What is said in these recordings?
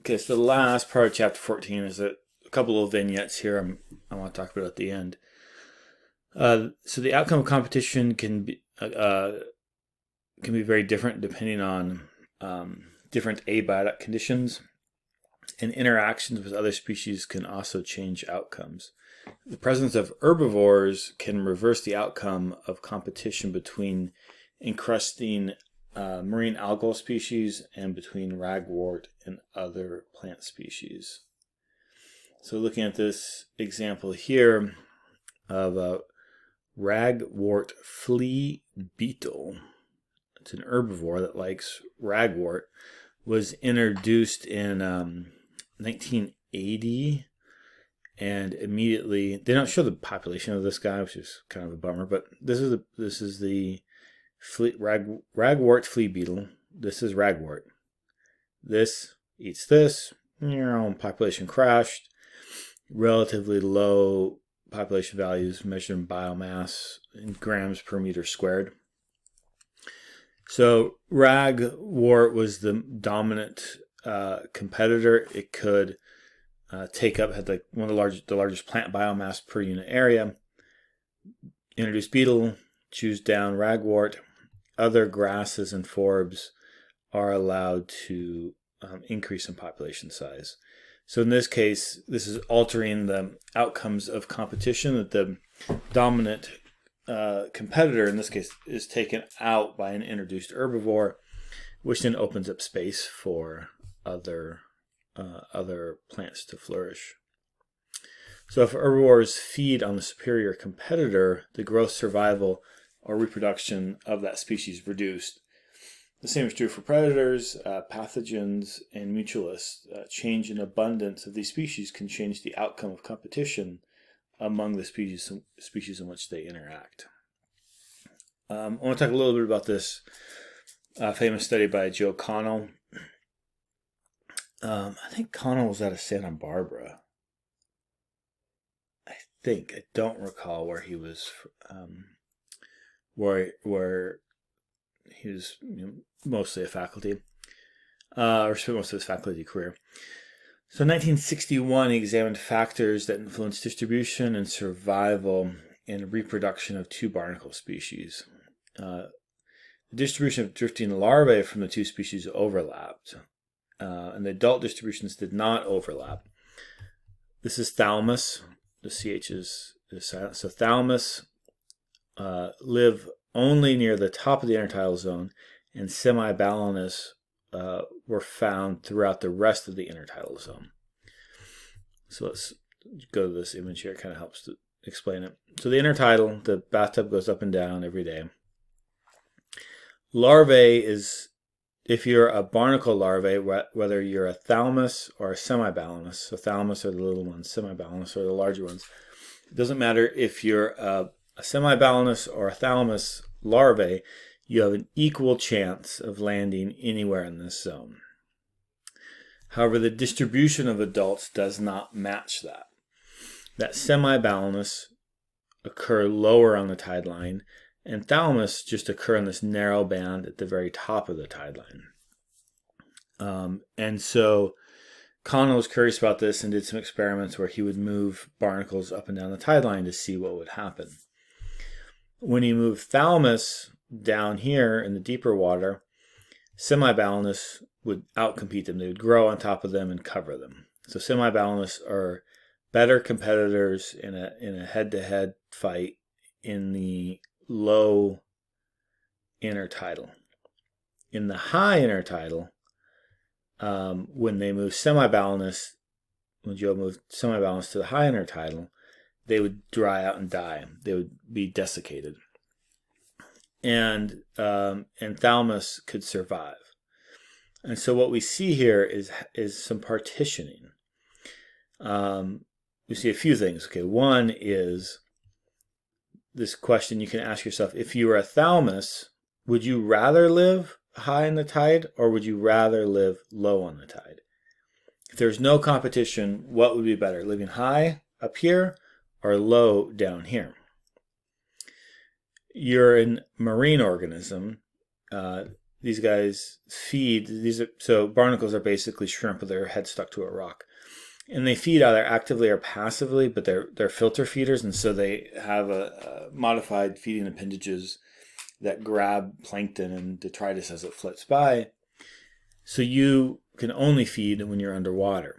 Okay, so the last part of chapter 14 is a couple of vignettes here I want to talk about at the end. So the outcome of competition can be very different depending on different abiotic conditions, and interactions with other species can also change outcomes. The presence of herbivores can reverse the outcome of competition between encrusting marine algal species and between ragwort and other plant species. So looking at this example here of a ragwort flea beetle, it's an herbivore that likes ragwort, was introduced in 1980, and immediately they don't show the population of this guy, which is kind of a bummer. But this is the ragwort flea beetle. This is ragwort. This eats this. Population crashed. Relatively low population values measured in biomass in grams per meter squared. So ragwort was the dominant competitor. It could had like one of the largest plant biomass per unit area. Introduced beetle chews down ragwort. Other grasses and forbs are allowed to increase in population size. So in this case, this is altering the outcomes of competition, that the dominant competitor, in this case, is taken out by an introduced herbivore, which then opens up space for other plants to flourish. So if herbivores feed on the superior competitor, the growth, survival, or reproduction of that species is reduced. The same is true for predators, pathogens, and mutualists. Change in abundance of these species can change the outcome of competition among the species in which they interact. I want to talk a little bit about this famous study by Joe Connell. I think Connell was out of Santa Barbara. I don't recall where he was, where he was mostly a faculty, or spent most of his faculty career. So in 1961, he examined factors that influence distribution and survival and reproduction of two barnacle species. The distribution of drifting larvae from the two species overlapped, and the adult distributions did not overlap. This is thalamus. The CH is silent. So thalamus live only near the top of the intertidal zone, and semibalanus were found throughout the rest of the intertidal zone. So let's go to this image here. It kind of helps to explain it. So the intertidal, the bathtub goes up and down every day. Larvae is, if you're a barnacle larvae, whether you're a thalamus or a semibalanus, so thalamus are the little ones, semibalanus are the larger ones. It doesn't matter if you're a semibalanus or a thalamus larvae, you have an equal chance of landing anywhere in this zone. However, the distribution of adults does not match that. That semibalanus occur lower on the tide line, and thalamus just occur in this narrow band at the very top of the tide line. And so Connell was curious about this and did some experiments where he would move barnacles up and down the tide line to see what would happen. When he moved thalamus down here in the deeper water, semibalanus would outcompete them. They would grow on top of them and cover them. So semibalanus are better competitors in a head-to-head fight in the low intertidal. In the high intertidal, when they move semibalanus, when Joe moved semibalanus to the high intertidal, they would dry out and die. They would be desiccated. And thalamus could survive. And so what we see here is some partitioning. We see a few things. Okay, one is this question you can ask yourself: if you were a thalamus, would you rather live high in the tide, or would you rather live low on the tide? If there's no competition, what would be better, living high up here or low down here? You're a marine organism. these guys feed. So barnacles are basically shrimp with their head stuck to a rock, and they feed either actively or passively. But they're filter feeders, and so they have a modified feeding appendages that grab plankton and detritus as it floats by. So you can only feed when you're underwater.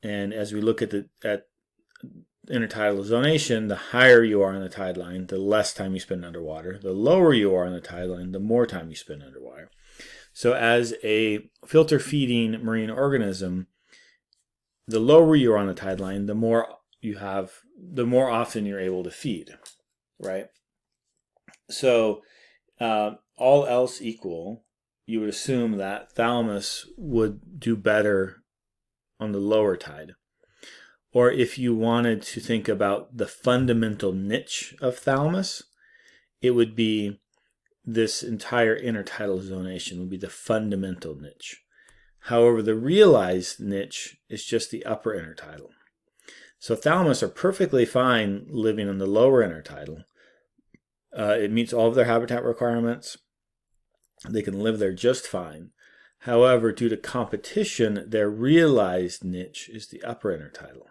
And as we look at intertidal zonation, the higher you are on the tide line, the less time you spend underwater. The lower you are on the tide line, the more time you spend underwater. So as a filter feeding marine organism, the lower you are on the tide line, the more often you're able to feed, right? So all else equal, you would assume that thalamus would do better on the lower tide. Or if you wanted to think about the fundamental niche of thalamus, it would be this entire intertidal zonation would be the fundamental niche. However, the realized niche is just the upper intertidal. So thalamus are perfectly fine living in the lower intertidal. It meets all of their habitat requirements. They can live there just fine. However, due to competition, their realized niche is the upper intertidal.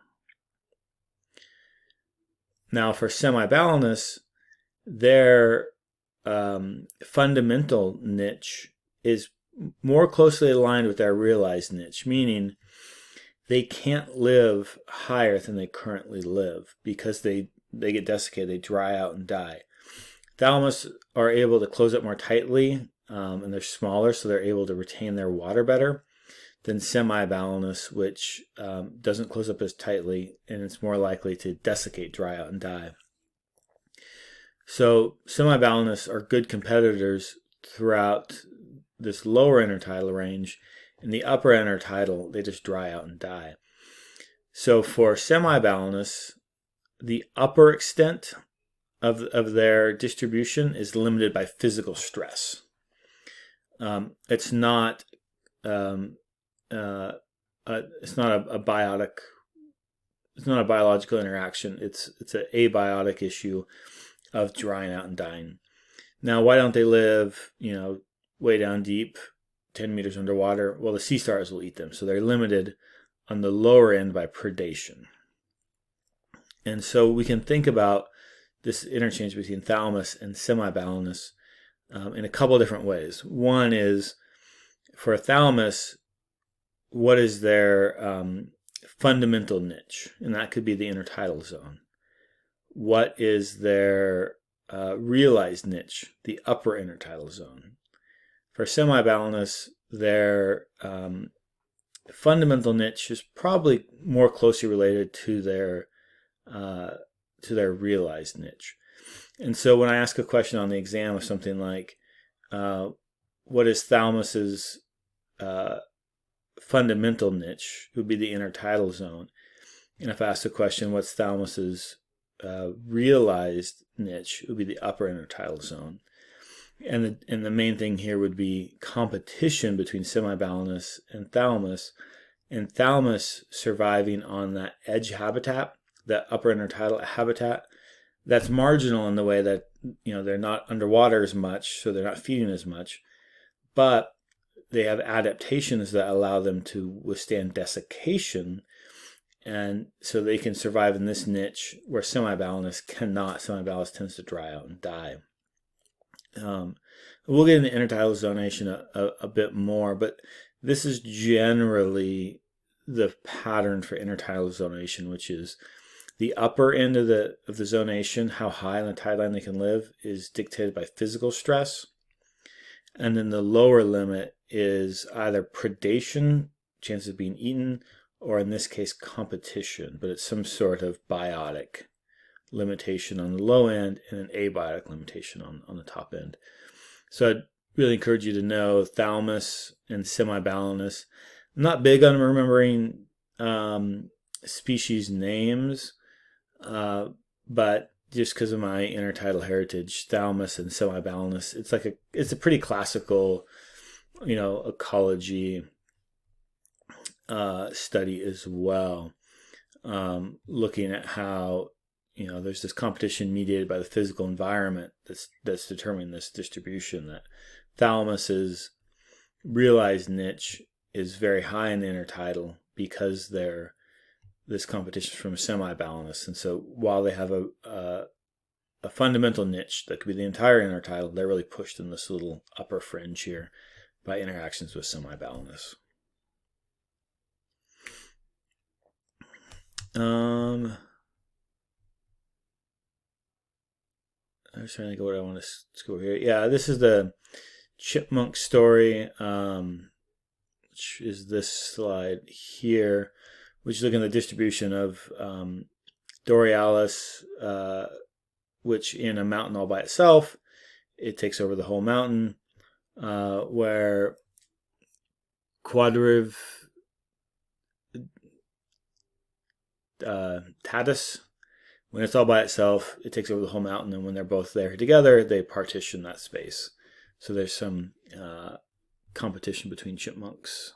Now, for semibalanus, their fundamental niche is more closely aligned with their realized niche, meaning they can't live higher than they currently live because they get desiccated, they dry out and die. Thalamus are able to close up more tightly, and they're smaller, so they're able to retain their water better than semibalanus, which doesn't close up as tightly, and it's more likely to desiccate, dry out, and die. So semibalanus are good competitors throughout this lower intertidal range. In the upper intertidal, they just dry out and die. So for semibalanus, the upper extent of their distribution is limited by physical stress. It's not a biological interaction. It's an abiotic issue of drying out and dying. Now, why don't they live, way down deep, 10 meters underwater? Well, the sea stars will eat them, so they're limited on the lower end by predation. And so we can think about this interchange between thalamus and semibalanus in a couple of different ways. One is, for a thalamus, what is their fundamental niche? And that could be the intertidal zone. What is their realized niche? The upper intertidal zone. For semibalanus, their fundamental niche is probably more closely related to their realized niche. And so when I ask a question on the exam of something like, what is thalamus's fundamental niche? It would be the intertidal zone. And if I ask the question, what's thalamus's realized niche? It would be the upper intertidal zone. And the main thing here would be competition between semibalanus and thalamus surviving on that edge habitat, that upper intertidal habitat. That's marginal in the way that they're not underwater as much, so they're not feeding as much, but they have adaptations that allow them to withstand desiccation, and so they can survive in this niche where semibalanus cannot. Semibalanus tends to dry out and die. We'll get into intertidal zonation a bit more, but this is generally the pattern for intertidal zonation, which is the upper end of the zonation, how high on the tide line they can live, is dictated by physical stress. And then the lower limit is either predation, chance of being eaten, or in this case, competition. But it's some sort of biotic limitation on the low end and an abiotic limitation on the top end. So I'd really encourage you to know thalamus and semibalanus. I'm not big on remembering species names, but just because of my intertidal heritage, thalamus and semibalanus, it's a pretty classical, ecology study as well, looking at how there's this competition mediated by the physical environment that's determining this distribution, that thalamus's realized niche is very high in the intertidal because they're this competition from semi-Balanus. And so while they have a fundamental niche that could be the entire intertidal, they're really pushed in this little upper fringe here by interactions with semi-Balanus. I was trying to think of what I want to score here. Yeah, this is the chipmunk story, which is this slide here, which is looking at the distribution of Dorealis, which in a mountain all by itself, it takes over the whole mountain, where Quadriv Tatus, when it's all by itself, it takes over the whole mountain, and when they're both there together, they partition that space. So there's some competition between chipmunks.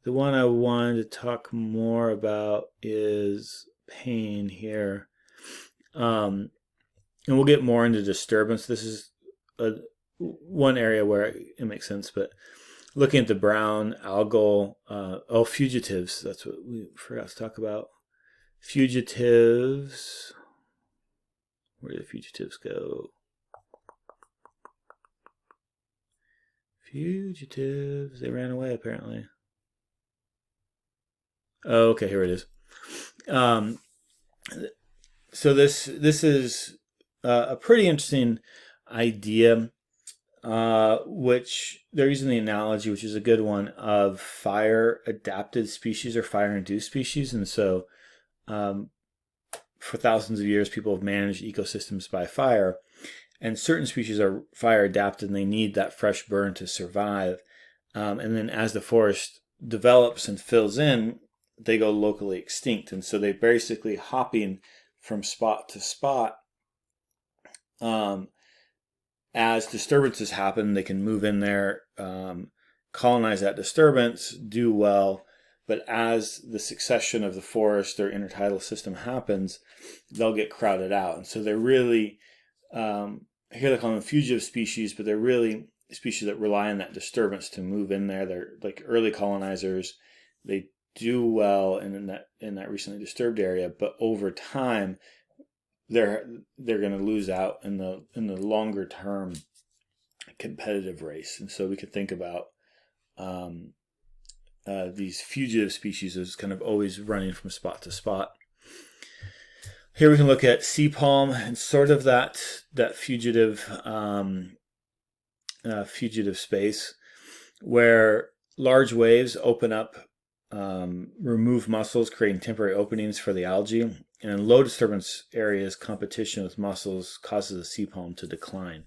The one I wanted to talk more about is pain here. And we'll get more into disturbance. This is one area where it makes sense, but looking at the brown algal, fugitives, that's what we forgot to talk about. Fugitives, where did the fugitives go? Fugitives, they ran away apparently. Oh, okay, here it is. So this is a pretty interesting idea, which they're using the analogy, which is a good one, of fire-adapted species or fire-induced species. And so for thousands of years, people have managed ecosystems by fire, and certain species are fire-adapted and they need that fresh burn to survive. And then as the forest develops and fills in, they go locally extinct. And so they're basically hopping from spot to spot. As disturbances happen, they can move in there, colonize that disturbance, do well. But as the succession of the forest or intertidal system happens, they'll get crowded out. And so they're really, here they call them fugitive species, but they're really species that rely on that disturbance to move in there. They're like early colonizers. They do well in that recently disturbed area, but over time, they're going to lose out in the longer term competitive race. And so we could think about these fugitive species as kind of always running from spot to spot. Here we can look at sea palm and sort of that fugitive space where large waves open up, remove mussels, creating temporary openings for the algae. And in low disturbance areas, competition with mussels causes the sea palm to decline.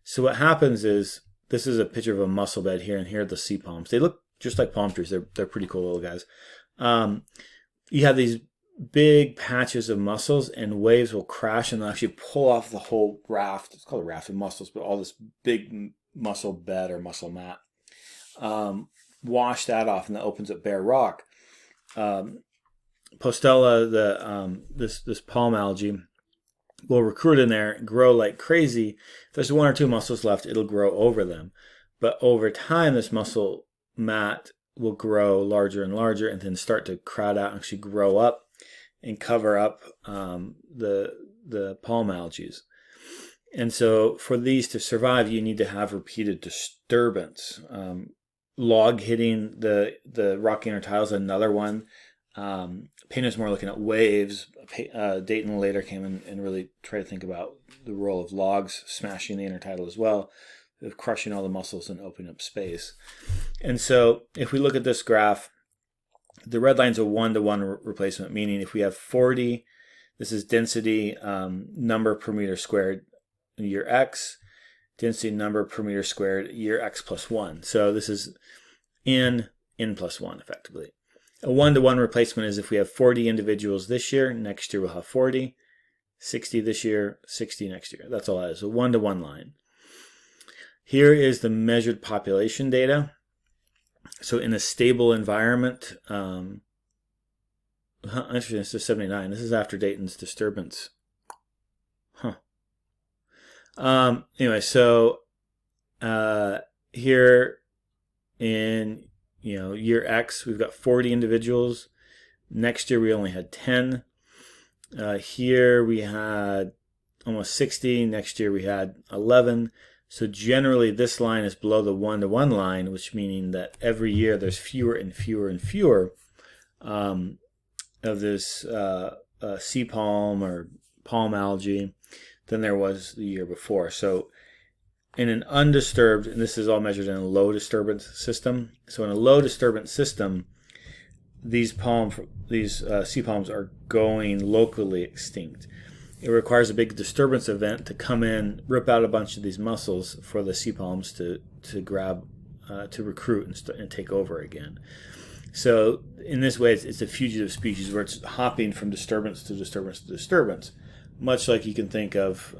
So what happens is, this is a picture of a mussel bed here, and here are the sea palms. They look just like palm trees. They're pretty cool little guys. You have these big patches of mussels, and waves will crash and they'll actually pull off the whole raft. It's called a raft of mussels, but all this big mussel bed or mussel mat. Wash that off, and that opens up bare rock. Postella, this palm algae, will recruit in there, grow like crazy. If there's one or two mussels left, it'll grow over them. But over time, this mussel mat will grow larger and larger, and then start to crowd out and actually grow up and cover up the palm algae. And so for these to survive, you need to have repeated disturbance. Log hitting the rocky intertidal is another one. Payne is more looking at waves. Dayton later came in and really tried to think about the role of logs smashing the intertidal as well, of crushing all the mussels and opening up space. And so if we look at this graph, the red line's a 1-to-1 replacement, meaning if we have 40, this is density number per meter squared year x, density number per meter squared year x plus 1. So this is n plus 1 effectively. A 1-to-1 replacement is if we have 40 individuals this year, next year we'll have 40, 60 this year, 60 next year. That's all that is, a 1-to-1 line. Here is the measured population data. So in a stable environment, interesting, this is 79. This is after Dayton's disturbance. Anyway, so Here in year X, we've got 40 individuals. Next year we only had 10. Here we had almost 60. Next year we had 11. So generally this line is below the 1-to-1 line, which meaning that every year there's fewer and fewer and fewer of this sea palm or palm algae than there was the year before. So in an undisturbed, and this is all measured in a low disturbance system. So in a low disturbance system, these sea palms are going locally extinct. It requires a big disturbance event to come in, rip out a bunch of these mussels for the sea palms to grab, to recruit and take over again. So in this way, it's a fugitive species where it's hopping from disturbance to disturbance to disturbance, much like you can think of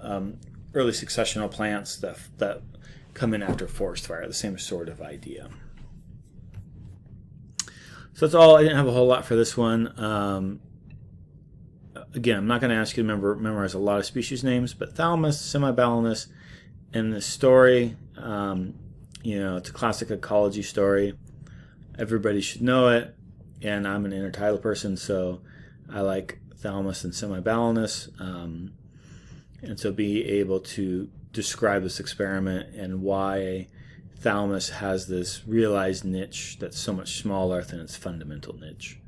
early successional plants that come in after forest fire, the same sort of idea. So that's all. I didn't have a whole lot for this one. Again, I'm not going to ask you to memorize a lot of species names, but Thalamus, Semibalanus, and the story, it's a classic ecology story. Everybody should know it, and I'm an intertidal person, so I like Thalamus and Semibalanus, and so be able to describe this experiment and why Thalamus has this realized niche that's so much smaller than its fundamental niche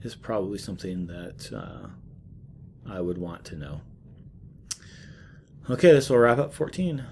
is probably something that I would want to know. Okay, this will wrap up 14.